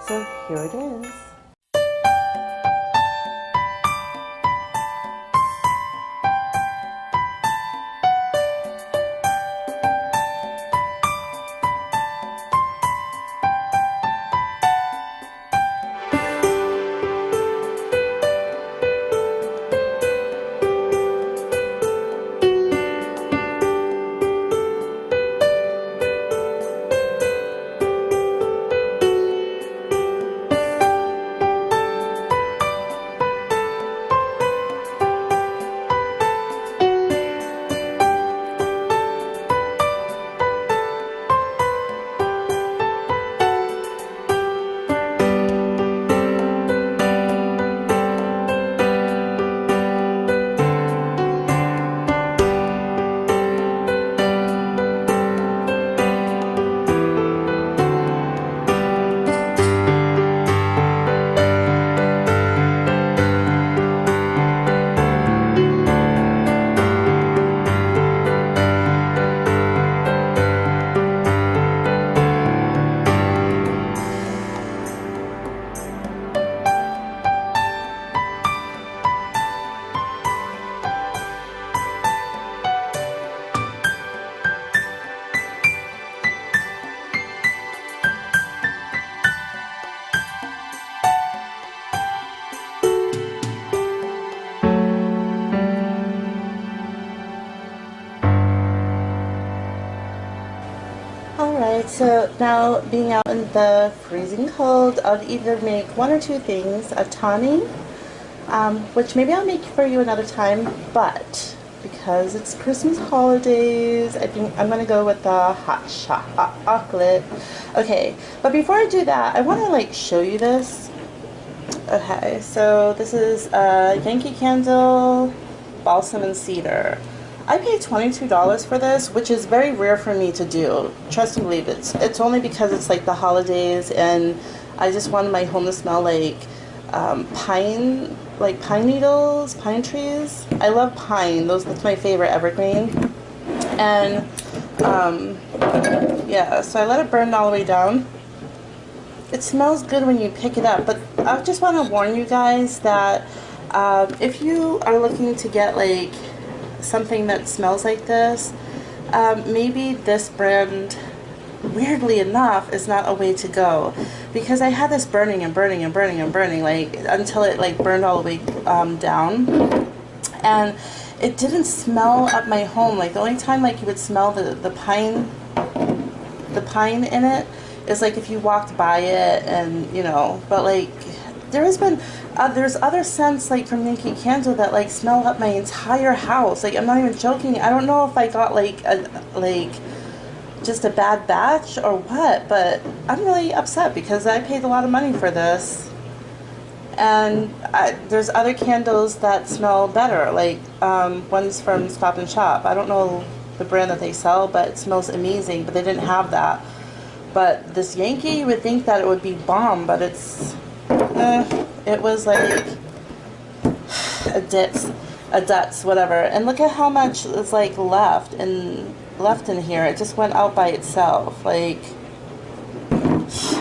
So here it is. Alright, so now being out in the freezing cold, I'll either make one or two things. A tawny, which maybe I'll make for you another time, but because it's Christmas holidays, I think I'm going to go with the hot chocolate. Okay, but before I do that, I want to like show you this. Okay, so this is a Yankee Candle Balsam and Cedar. I paid $22 for this, which is very rare for me to do. Trust and believe it's only because it's like the holidays, and I just wanted my home to smell like pine needles, pine trees. I love pine. That's my favorite evergreen. And yeah, so I let it burn all the way down. It smells good when you pick it up, but I just want to warn you guys that if you are looking to get like something that smells like this, maybe this brand, weirdly enough, is not a way to go, because I had this burning and burning and burning and burning like until it like burned all the way down, and it didn't smell up my home. Like the only time like you would smell the pine in it is like if you walked by it, and you know, but like there's other scents like from Yankee Candle that like smell up my entire house. Like I'm not even joking. I don't know if I got like just a bad batch or what, but I'm really upset because I paid a lot of money for this. And there's other candles that smell better, like one's from Stop and Shop. I don't know the brand that they sell, but it smells amazing, but they didn't have that. But this Yankee, you would think that it would be bomb, but it's it was like a Dutz, whatever. And look at how much is like left in here. It just went out by itself. Like,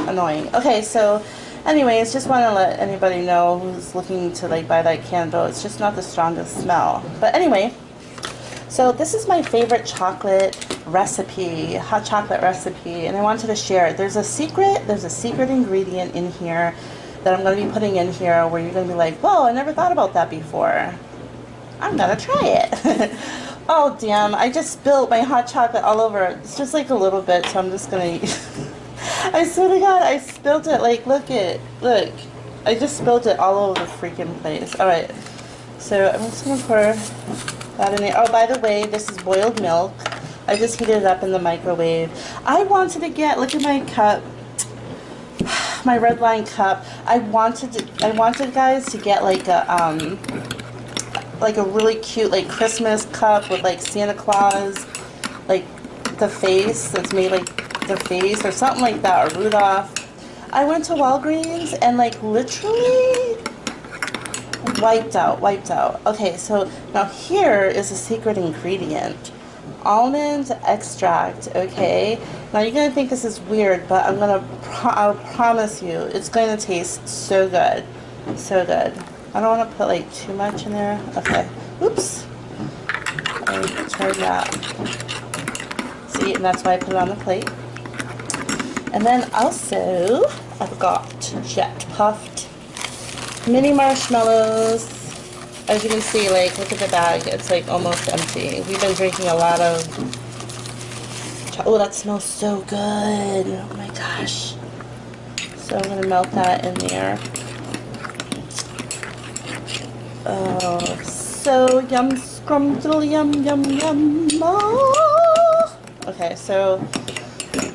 annoying. Okay, so anyways, just want to let anybody know who's looking to like buy that candle. It's just not the strongest smell. But anyway, so this is my favorite chocolate recipe, hot chocolate recipe, and I wanted to share it. There's a secret ingredient in here that I'm going to be putting in here where you're going to be like, whoa, I never thought about that before. I'm going to try it. Oh, damn, I just spilled my hot chocolate all over. It's just like a little bit, so I'm just going to... I swear to God, I spilled it. Like, look. I just spilled it all over the freaking place. Alright, so I'm just going to pour that in there. Oh, by the way, this is boiled milk. I just heated it up in the microwave. I wanted to get, look at my cup. My red line cup. I wanted guys to get like a really cute like Christmas cup with like Santa Claus, like the face that's made like the face or something like that, or Rudolph. I went to Walgreens and like literally wiped out. Okay, so now here is a secret ingredient. almond extract, okay? Now you're gonna think this is weird, but I'll promise you, it's gonna taste so good. So good. I don't want to put like too much in there. Okay. Oops. I tried that. See, and that's why I put it on the plate. And then also, I've got jet puffed mini marshmallows. As you can see, like, look at the bag. It's like almost empty. We've been drinking a lot of... Oh, that smells so good. Oh my gosh. So I'm going to melt that in there. Oh, so yum, scrumdiddle, yum, yum, yum. Oh. Okay, so,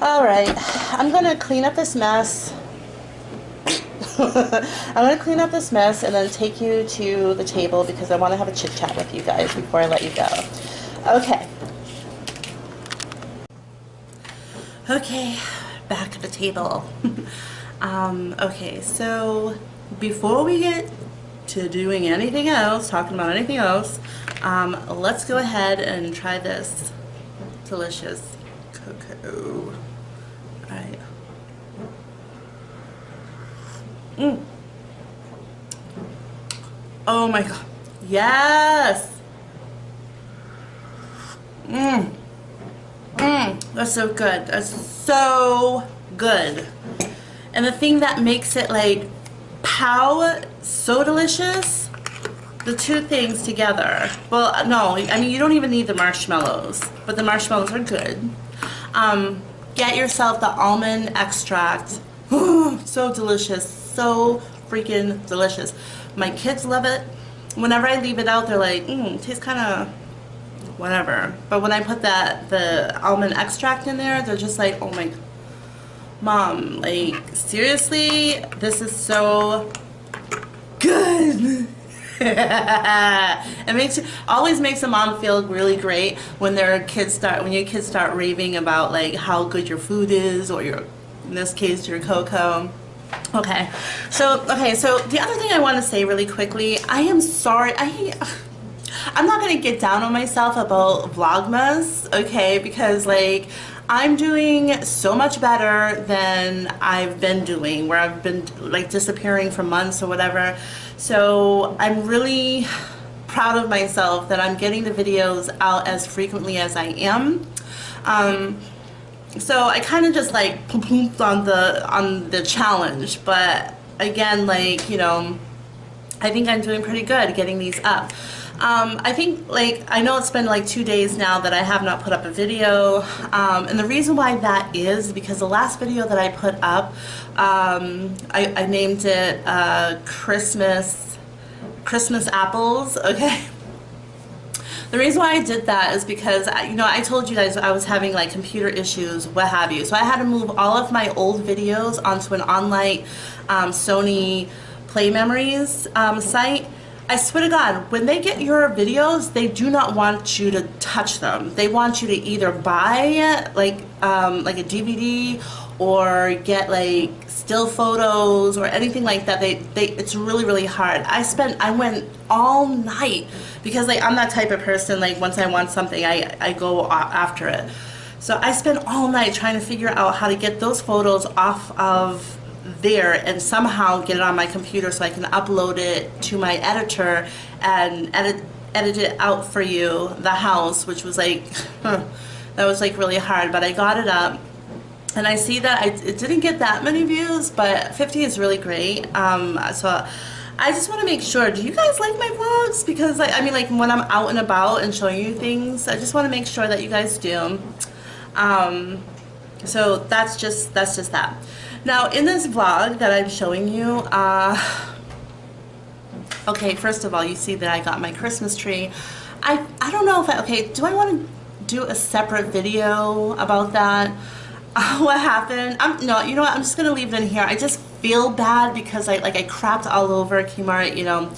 alright. I'm going to clean up this mess. I'm going to clean up this mess and then take you to the table because I want to have a chit chat with you guys before I let you go. Okay. Okay, back at the table. Okay, so before we get to doing anything else, talking about anything else, let's go ahead and try this delicious cocoa. All right. Oh my god. Yes. That's so good. That's so good. And the thing that makes it like pow so delicious, the two things together. Well, no, I mean you don't even need the marshmallows, but the marshmallows are good. Get yourself the almond extract. So delicious, so freaking delicious. My kids love it. Whenever I leave it out, they're like, it tastes kind of whatever. But when I put the almond extract in there, they're just like, oh my, Mom, like seriously, this is so good. It always makes a mom feel really great when your kids start raving about like how good your food is, or in this case your cocoa. Okay, so the other thing I want to say really quickly, I am sorry, I'm not going to get down on myself about Vlogmas, okay, because like I'm doing so much better than I've been doing, where I've been like disappearing for months or whatever. So I'm really proud of myself that I'm getting the videos out as frequently as I am. So I kind of just like poomped on the challenge, but again, like, you know, I think I'm doing pretty good getting these up. I think, like, I know it's been like 2 days now that I have not put up a video, and the reason why that is because the last video that I put up, I named it Christmas apples, okay? The reason why I did that is because, you know, I told you guys I was having like computer issues, what have you. So I had to move all of my old videos onto an online Sony Play Memories site. I swear to God, when they get your videos, they do not want you to touch them. They want you to either buy like a DVD or get like still photos or anything like that. It's really, really hard. I went all night because like I'm that type of person, like once I want something, I go after it. So I spent all night trying to figure out how to get those photos off of there and somehow get it on my computer so I can upload it to my editor and edit it out for you, the house, which was like, that was like really hard, but I got it up. And I see that it didn't get that many views, but 50 is really great. So I just want to make sure, do you guys like my vlogs? Because like, I mean, like when I'm out and about and showing you things, I just want to make sure that you guys do. So that's just that. Now in this vlog that I'm showing you, okay, first of all, you see that I got my Christmas tree. I don't know if okay, do I want to do a separate video about that? What happened? No, you know what, I'm just gonna leave it in here. I just feel bad because I crapped all over Kmart, you know.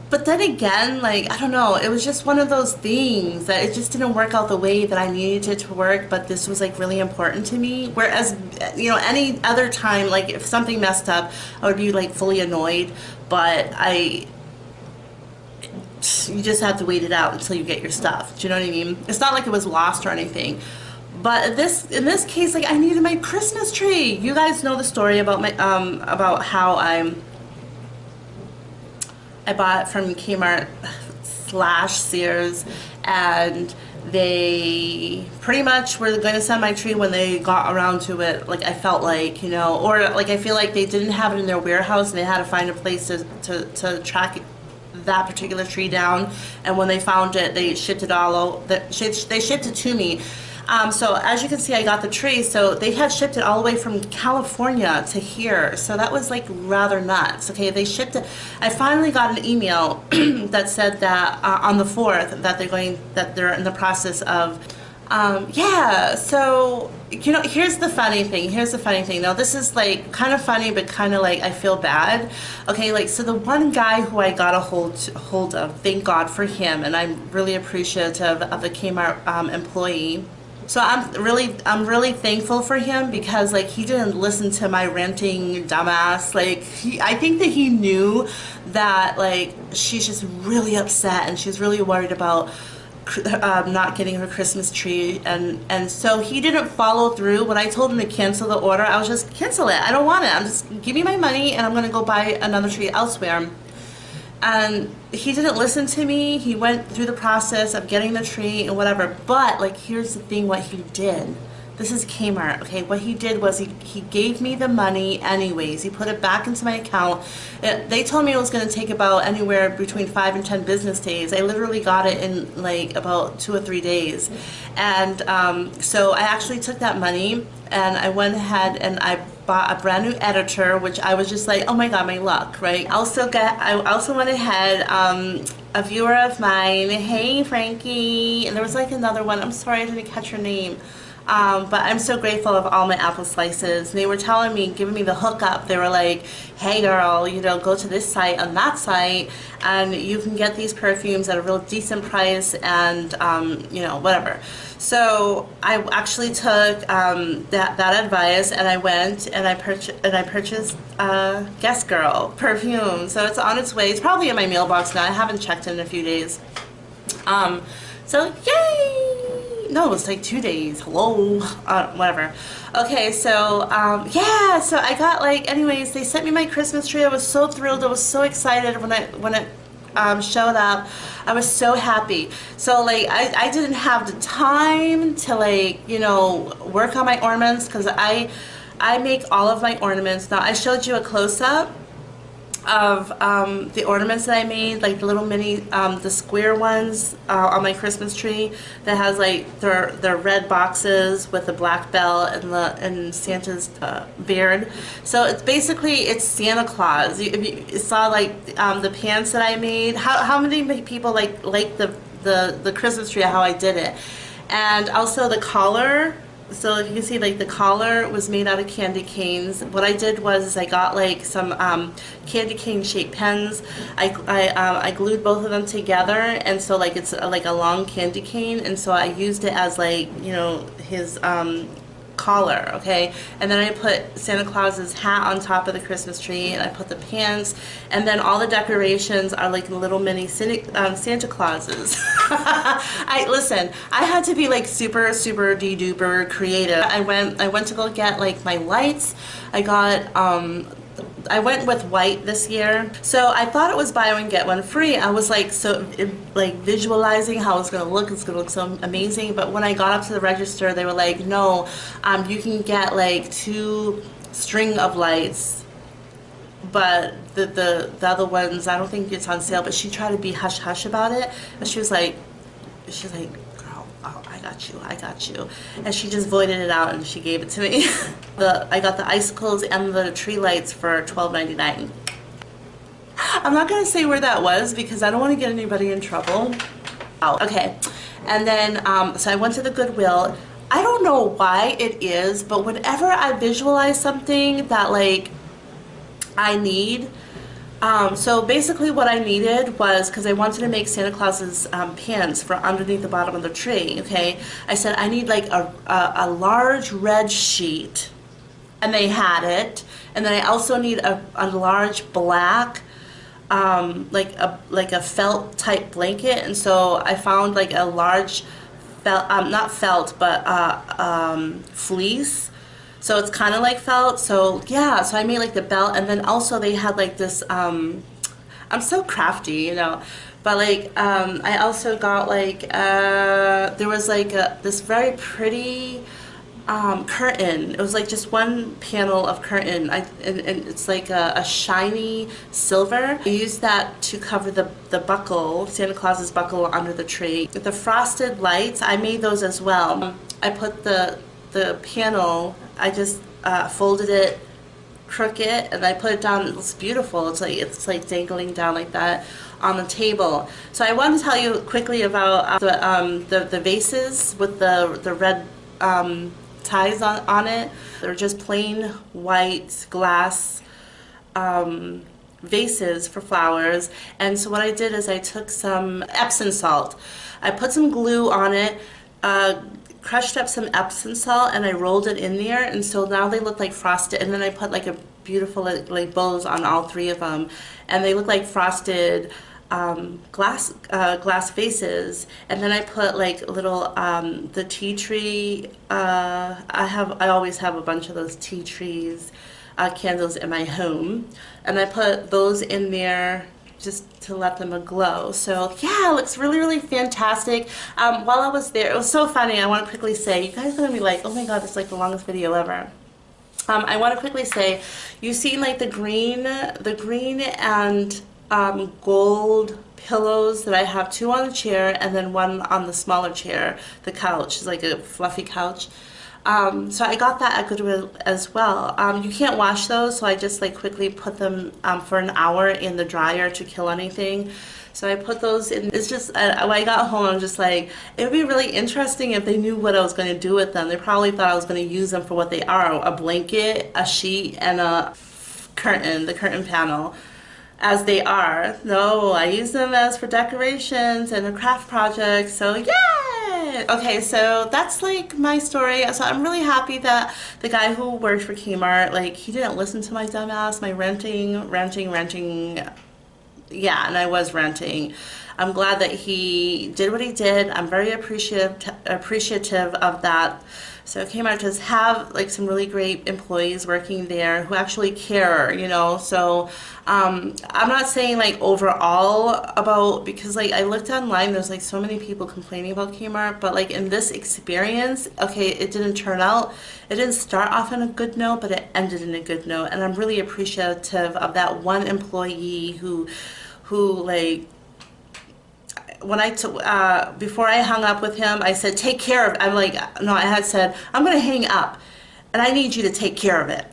But then again, like, I don't know, it was just one of those things that it just didn't work out the way that I needed it to work, but this was like really important to me. Whereas, you know, any other time, like if something messed up, I would be like fully annoyed, but you just have to wait it out until you get your stuff. Do you know what I mean? It's not like it was lost or anything. But in this case, like, I needed my Christmas tree. You guys know the story about my about how I bought from Kmart / Sears, and they pretty much were going to send my tree when they got around to it. Like, I felt like, you know, or like I feel like they didn't have it in their warehouse and they had to find a place to track it, that particular tree down. And when they found it, they shipped it they shipped it to me. So as you can see, I got the tree. So they had shipped it all the way from California to here. So that was like rather nuts. Okay, they shipped it. I finally got an email that said that on the 4th that they're in the process of, yeah. So, you know, here's the funny thing. Now, this is like kind of funny, but kind of like I feel bad. Okay, like, so the one guy who I got a hold of, thank God for him, and I'm really appreciative of the Kmart employee. So I'm really thankful for him, because like he didn't listen to my ranting dumbass. Like, I think that he knew that like she's just really upset and she's really worried about not getting her Christmas tree, and so he didn't follow through. When I told him to cancel the order, I was just, cancel it. I don't want it. I'm just, give me my money and I'm gonna go buy another tree elsewhere. And he didn't listen to me. He went through the process of getting the tree and whatever. But like, here's the thing, what he did. This is Kmart, okay? What he did was he gave me the money anyways. He put it back into my account. They told me it was going to take about anywhere between 5 and 10 business days. I literally got it in like about 2 or 3 days. And so I actually took that money and I went ahead and I bought a brand new editor, which I was just like, oh my God, my luck, right? I also went ahead, a viewer of mine, hey Frankie, and there was like another one, I'm sorry I didn't catch her name. But I'm so grateful of all my apple slices. And they were telling me, giving me the hookup. They were like, hey girl, you know, go to this site and that site and you can get these perfumes at a real decent price, and you know, whatever. So I actually took that advice, and I went and I purchased Guess Girl perfume. So it's on its way. It's probably in my mailbox now. I haven't checked in a few days. So yay! No, it was like 2 days. Hello, whatever. Okay, so yeah, so I got like, anyways, they sent me my Christmas tree. I was so thrilled. I was so excited when it showed up. I was so happy. So like, I didn't have the time to like, you know, work on my ornaments, because I make all of my ornaments. Now I showed you a close-up of the ornaments that I made, like the little mini, the square ones on my Christmas tree that has like their red boxes with the black bell and Santa's beard. So it's basically, it's Santa Claus. You saw like the pants that I made. How many people like the Christmas tree, how I did it, and also the collar. So if you can see, like the collar was made out of candy canes. What I did was I got like some candy cane shaped pens. I glued both of them together, and so like it's like a long candy cane, and so I used it as like, you know, his collar, okay? And then I put Santa Claus's hat on top of the Christmas tree, and I put the pants, and then all the decorations are like little mini Santa Clauses. Listen, I had to be like super de-duper creative. I went to go get like my lights. I went with white this year, so I thought it was buy one get one free. I was like, so like visualizing how it's gonna look. It's gonna look so amazing. But when I got up to the register, they were like, no, you can get like 2 string of lights, but the other ones, I don't think it's on sale. But she tried to be hush hush about it, and she was like, girl, oh, I got you, and she just voided it out and she gave it to me. I got the icicles and the tree lights for $12.99. I'm not gonna say where that was because I don't want to get anybody in trouble. Oh, okay. And then so I went to the Goodwill. I don't know why it is, but whenever I visualize something that like I need, so basically what I needed was, because I wanted to make Santa Claus's pants for underneath the bottom of the tree, okay? I said I need like a large red sheet, and they had it. And then I also need a large black like a felt type blanket, and so I found like a large felt, not felt, but fleece. So it's kind of like felt. So yeah, so I made like the belt, and then also they had like this. I'm so crafty, you know. But like I also got like there was like this very pretty curtain. It was like just one panel of curtain. And it's like a shiny silver. I used that to cover the buckle, Santa Claus's buckle under the tree. The frosted lights, I made those as well. I put the panel, I just folded it crooked and I put it down. It looks beautiful. It's like dangling down like that on the table. So I wanted to tell you quickly about the vases with the red ties on it. They're just plain white glass vases for flowers. And so what I did is I took some Epsom salt. I put some glue on it, crushed up some Epsom salt, and I rolled it in there, and so now they look like frosted. And then I put like a beautiful like bows on all three of them, and they look like frosted glass vases. And then I put like little the tea tree. I always have a bunch of those tea trees candles in my home, and I put those in there just to let them aglow. So yeah, it looks really, really fantastic. While I was there, it was so funny. I want to quickly say, you guys are gonna be like, oh my god, it's like the longest video ever. I want to quickly say, you see like the green and gold pillows that I have, 2 on the chair and then 1 on the smaller chair. The couch is like a fluffy couch. So I got that at Goodwill as well. You can't wash those, so I just like quickly put them for an hour in the dryer to kill anything. So I put those in. It's just, when I got home, I'm just like, it would be really interesting if they knew what I was going to do with them. They probably thought I was going to use them for what they are, a blanket, a sheet, and a curtain, the curtain panel, as they are. No, I use them as for decorations and a craft project, so yay! Okay, so that's like my story. So I'm really happy that the guy who worked for Kmart, like, he didn't listen to my dumbass, my ranting. Yeah, and I was ranting. I'm glad that he did what he did. I'm very appreciative of that. So Kmart does have like some really great employees working there who actually care, you know. So I'm not saying like overall about, because like I looked online, there's like so many people complaining about Kmart, but like in this experience, okay, it didn't turn out, it didn't start off on a good note, but it ended in a good note. And I'm really appreciative of that one employee who like, when before I hung up with him, I said, take care of it. I'm like, no, I had said, I'm going to hang up and I need you to take care of it.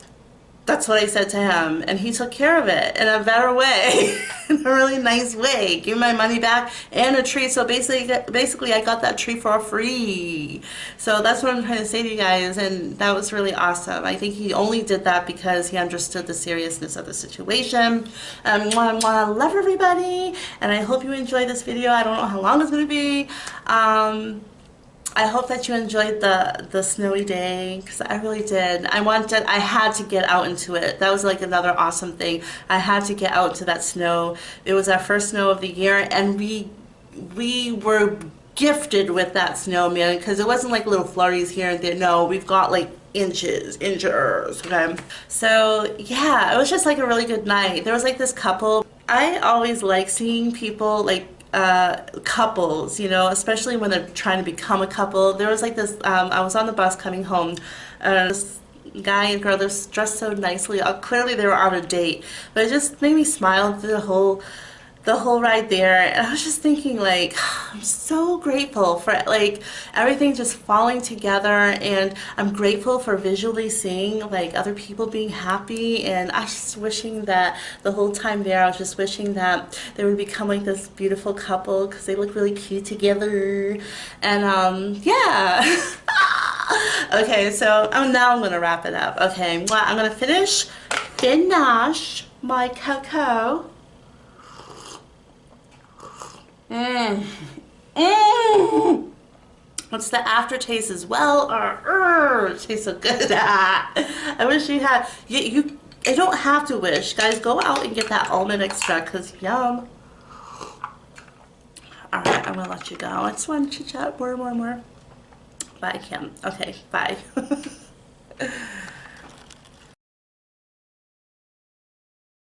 That's what I said to him, and he took care of it in a better way, in a really nice way. Give me my money back and a tree. So basically I got that tree for free. So that's what I'm trying to say to you guys, and that was really awesome. I think he only did that because he understood the seriousness of the situation. Love everybody, and I hope you enjoyed this video. I don't know how long it's going to be. I hope that you enjoyed the snowy day, because I really did. I had to get out into it. That was like another awesome thing. I had to get out to that snow. It was our first snow of the year, and we were gifted with that snow, man, because it wasn't like little flurries here and there. No, we've got like inches, okay? So yeah, it was just like a really good night. There was like this couple. I always like seeing people like couples, you know, especially when they're trying to become a couple. There was like this, I was on the bus coming home, this guy and girl, they're dressed so nicely. Clearly they were on a date, but it just made me smile through the whole ride there. And I was just thinking, like, I'm so grateful for like everything just falling together, and I'm grateful for visually seeing like other people being happy. And I was just wishing that the whole time there, I was just wishing that they would become like this beautiful couple, because they look really cute together. And yeah. Okay, so now I'm gonna wrap it up. Okay, well, I'm gonna finish my cocoa. What's the aftertaste as well? It tastes so good. I wish you had. You don't have to wish. Guys, go out and get that almond extract because yum. Alright, I'm going to let you go. I just want to chit chat more. But I can't. Okay, bye.